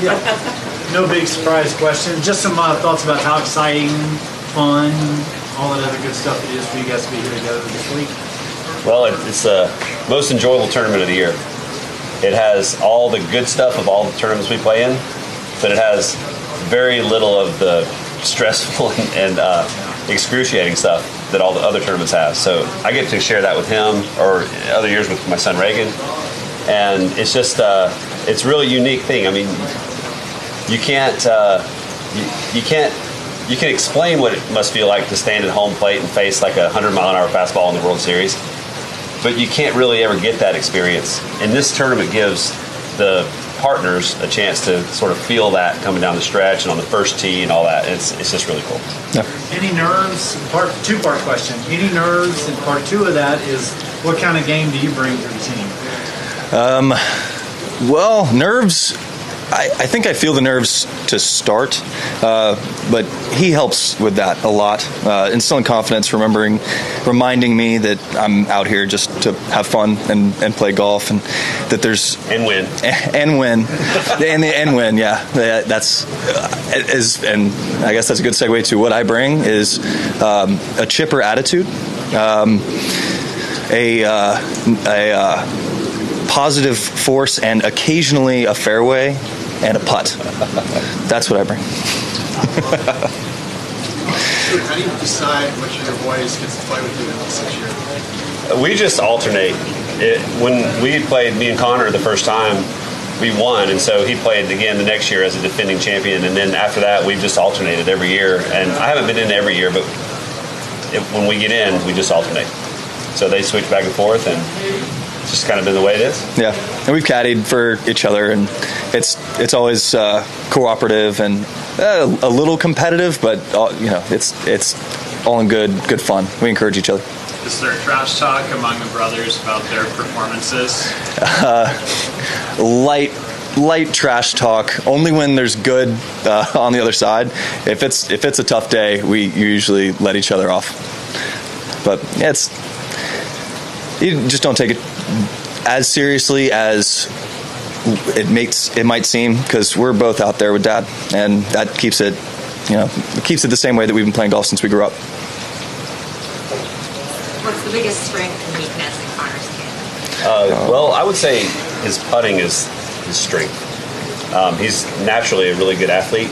Yeah. No big surprise question. Just some thoughts about how exciting, fun, all that other good stuff it is for you guys to be here together this week. Well, it's the most enjoyable tournament of the year. It has all the good stuff of all the tournaments we play in, but it has very little of the stressful and excruciating stuff that all the other tournaments have. So I get to share that with him, or other years with my son Reagan, and it's just it's a really unique thing. I mean, you can't you can explain what it must feel like to stand at home plate and face like a 100-mile-an-hour fastball in the World Series, but you can't really ever get that experience. And this tournament gives the partners a chance to sort of feel that coming down the stretch and on the first tee and all that. It's just really cool. Yeah. Any nerves? Two-part question. Any nerves? And part two of that is, what kind of game do you bring to the team? Well, nerves. I think I feel the nerves to start, but he helps with that a lot. Instilling confidence, reminding me that I'm out here just to have fun and play golf, and that there's and win. Yeah, that's and I guess that's a good segue to what I bring is a chipper attitude, a positive force, and occasionally a fairway and a putt. That's what I bring. How do you decide which of your boys gets to play with you this year? We just alternate. When we played, me and Connor, the first time, we won, and so he played again the next year as a defending champion, and then after that we've just alternated every year. And I haven't been in every year, but when we get in, we just alternate. So they switch back and forth, and it's just kind of been the way it is. Yeah, and we've caddied for each other, and it's always cooperative and a little competitive, but it's all in good fun. We encourage each other. Is there trash talk among the brothers about their performances? Light trash talk. Only when there's good on the other side. If it's a tough day, we usually let each other off. But yeah, you just don't take it as seriously as it might seem, because we're both out there with Dad, and that keeps it the same way that we've been playing golf since we grew up. What's the biggest strength and weakness in Connor's game? Well, I would say his putting is his strength. He's naturally a really good athlete,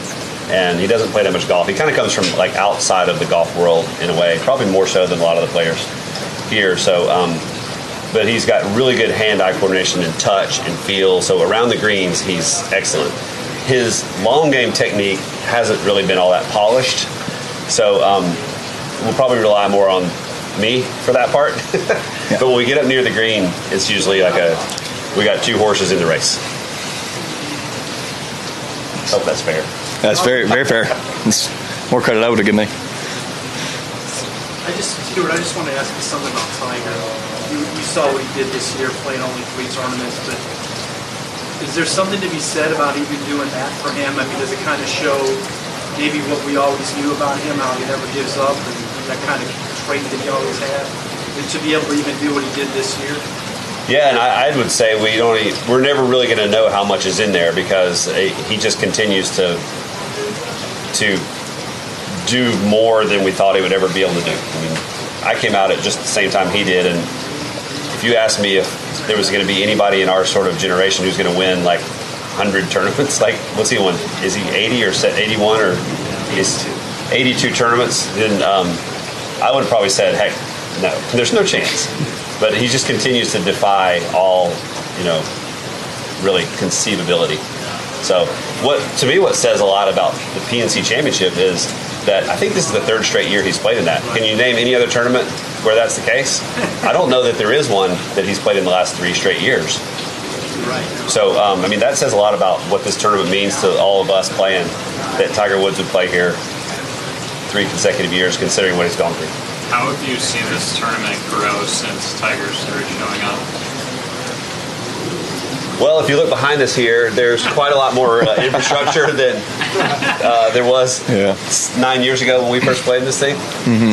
and he doesn't play that much golf. He kind of comes from like outside of the golf world in a way, probably more so than a lot of the players here. So, but he's got really good hand-eye coordination and touch and feel. So around the greens, he's excellent. His long game technique hasn't really been all that polished. So we'll probably rely more on me for that part. Yeah. But when we get up near the green, it's usually like we got two horses in the race. Hope that's fair. That's very, very fair. It's more credit I would have given me. Stewart, I just want to ask you something about Tiger. You saw what he did this year, playing only 3 tournaments, but is there something to be said about even doing that for him? I mean, does it kind of show maybe what we always knew about him, how he never gives up, and that kind of trait that he always had, and to be able to even do what he did this year? Yeah, and I would say we're never really going to know how much is in there, because he just continues to do more than we thought he would ever be able to do. I mean, I came out at just the same time he did, and if you asked me if there was going to be anybody in our sort of generation who's going to win like 100 tournaments, like what's he won? Is he 80 or 81 or he's 82 tournaments? Then I would have probably said, heck, no, there's no chance. But he just continues to defy all, really conceivability. So to me, what says a lot about the PNC Championship is that I think this is the 3rd straight year he's played in that. Can you name any other tournament where that's the case? I don't know that there is one that he's played in the last 3 straight years. Right. So, that says a lot about what this tournament means to all of us playing, that Tiger Woods would play here 3 consecutive years, considering what he's gone through. How have you seen this tournament grow since Tiger started showing up? Well, if you look behind us here, there's quite a lot more infrastructure than There was Yeah. 9 years ago when we first played in this thing.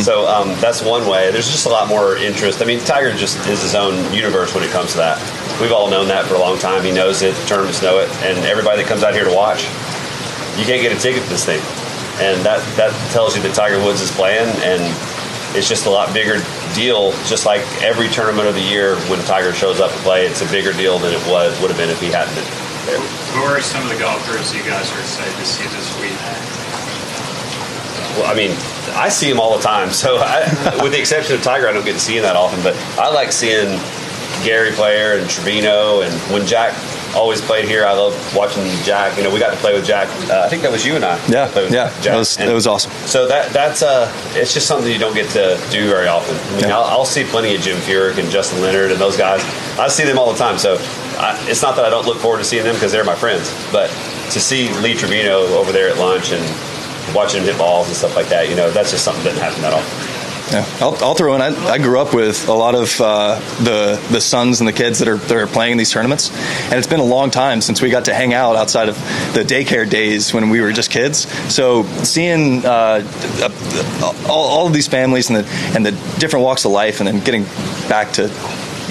So that's one way. There's just a lot more interest. I mean, Tiger just is his own universe when it comes to that. We've all known that for a long time. He knows it. The tournaments know it. And everybody that comes out here to watch, you can't get a ticket to this thing. And that tells you that Tiger Woods is playing, and it's just a lot bigger deal. Just like every tournament of the year when Tiger shows up to play, it's a bigger deal than it would have been if he hadn't been there. Who are some of the golfers you guys are excited to see this week? Well, I mean, I see him all the time. So with the exception of Tiger, I don't get to see him that often. But I like seeing Gary Player and Trevino. And when Jack always played here, I love watching Jack. You know, we got to play with Jack. I think that was you and I. Yeah, played with yeah, Jack. it was awesome. So that's it's just something you don't get to do very often. I mean, Yeah. I'll see plenty of Jim Furyk and Justin Leonard and those guys. I see them all the time. So it's not that I don't look forward to seeing them because they're my friends, but to see Lee Trevino over there at lunch and watching him hit balls and stuff like that, you know, that's just something that doesn't happen that often. Yeah, I'll throw in. I grew up with a lot of the sons and the kids that are playing in these tournaments, and it's been a long time since we got to hang out outside of the daycare days when we were just kids. So seeing all of these families and the different walks of life, and then getting back to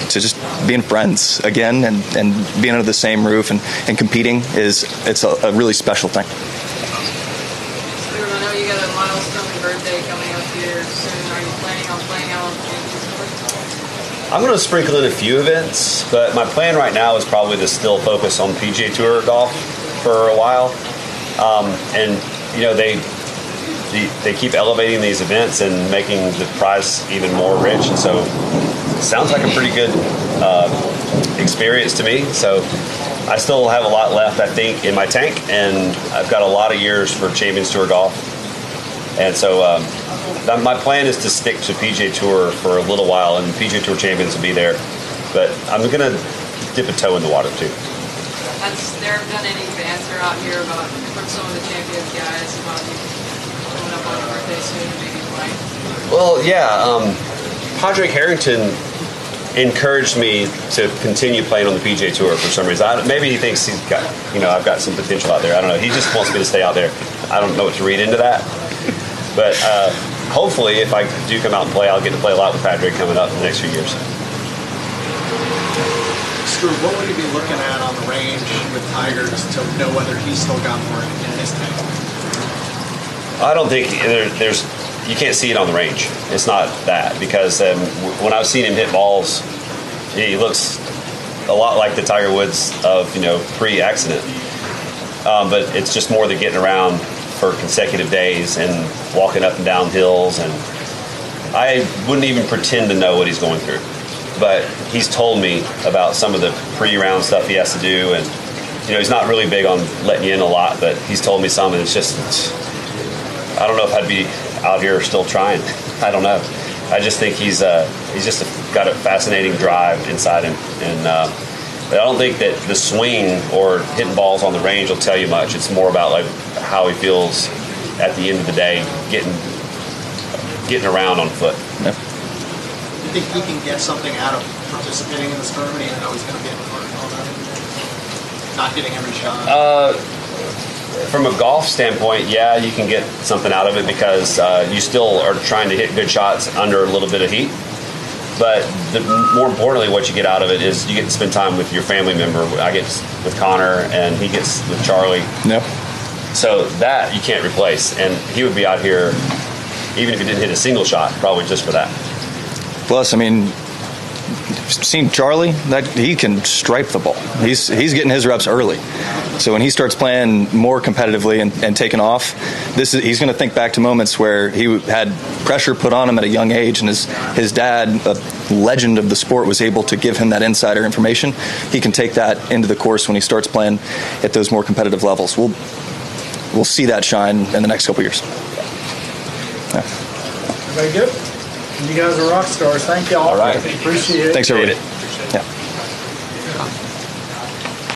just being friends again and being under the same roof and competing it's a really special thing. Stewart, I know you got a milestone birthday coming up here soon. Are you planning on playing out on the Tour? I'm going to sprinkle in a few events, but my plan right now is probably to still focus on PGA Tour golf for a while. And you know, they keep elevating these events and making the prize even more rich, and so it sounds like a pretty good experience to me. So I still have a lot left, I think, in my tank, and I've got a lot of years for Champions Tour golf. And so my plan is to stick to PGA Tour for a little while, and PGA Tour Champions will be there. But I'm going to dip a toe in the water, too. Has there been any banter out here about from some of the Champions guys about you coming up on your birthday soon and maybe playing? Well, yeah. Padraig Harrington encouraged me to continue playing on the PGA Tour for some reason. Maybe he thinks he's got, I've got some potential out there. I don't know. He just wants me to stay out there. I don't know what to read into that. But hopefully, if I do come out and play, I'll get to play a lot with Padraig coming up in the next few years. Stewart, what would you be looking at on the range with Tiger just to know whether he's still got more in his tank? I don't think there's you can't see it on the range. It's not that, because when I've seen him hit balls, he looks a lot like the Tiger Woods of pre-accident. But it's just more the getting around for consecutive days and walking up and down hills, and I wouldn't even pretend to know what he's going through. But he's told me about some of the pre-round stuff he has to do, and he's not really big on letting you in a lot, but he's told me some, and it's just, I don't know if I'd be out here still trying. I don't know. I just think he's just got a fascinating drive inside him, and but I don't think that the swing or hitting balls on the range will tell you much. It's more about like how he feels at the end of the day, getting around on foot. Yeah. You think he can get something out of participating in this tournament, even though he's going to be in the tournament all that? Not getting every shot? From a golf standpoint, yeah, you can get something out of it because you still are trying to hit good shots under a little bit of heat. But more importantly, what you get out of it is you get to spend time with your family member. I get with Connor, and he gets with Charlie. Yep. So that you can't replace. And he would be out here, even if he didn't hit a single shot, probably just for that. Plus, I mean, seen Charlie, that he can stripe the ball. He's getting his reps early. So when he starts playing more competitively and taking off, he's going to think back to moments where he had pressure put on him at a young age, and his dad, a legend of the sport, was able to give him that insider information. He can take that into the course when he starts playing at those more competitive levels. We'll see that shine in the next couple years. Yeah. Very good. You guys are rock stars. Thank y'all. All right. Appreciate it. Thanks, everybody. Yeah.